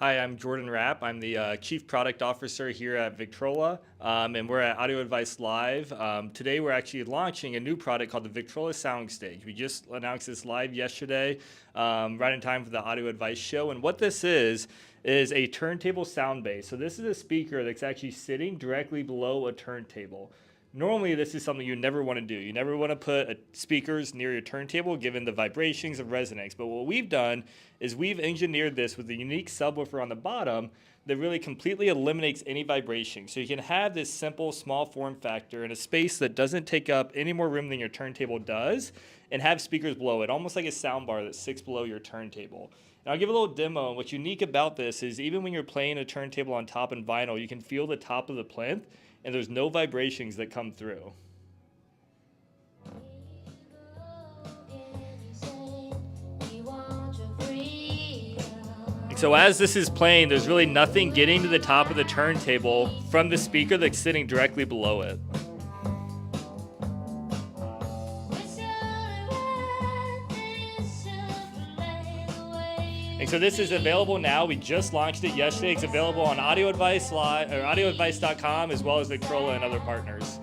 Hi, I'm Jordan Rapp. I'm the Chief Product Officer here at Victrola, and we're at Audio Advice Live. Today we're actually launching a new product called the Victrola Soundstage. We just announced this live yesterday, right in time for the Audio Advice show. And what this is a turntable Soundbase. So this is a speaker that's actually sitting directly below a turntable. Normally, this is something you never want to do. You never want to put speakers near your turntable given the vibrations of resonance. But what we've done is we've engineered this with a unique subwoofer on the bottom that really completely eliminates any vibration. So you can have this simple, small form factor in a space that doesn't take up any more room than your turntable does and have speakers below it, almost like a sound bar that sits below your turntable. And I'll give a little demo. And what's unique about this is even when you're playing a turntable on top in vinyl, you can feel the top of the plinth, and there's no vibrations that come through. So as this is playing, there's really nothing getting to the top of the turntable from the speaker that's sitting directly below it. And so this is available now. We just launched it yesterday. It's available on Audio Advice Live or audioadvice.com, as well as Victrola and other partners.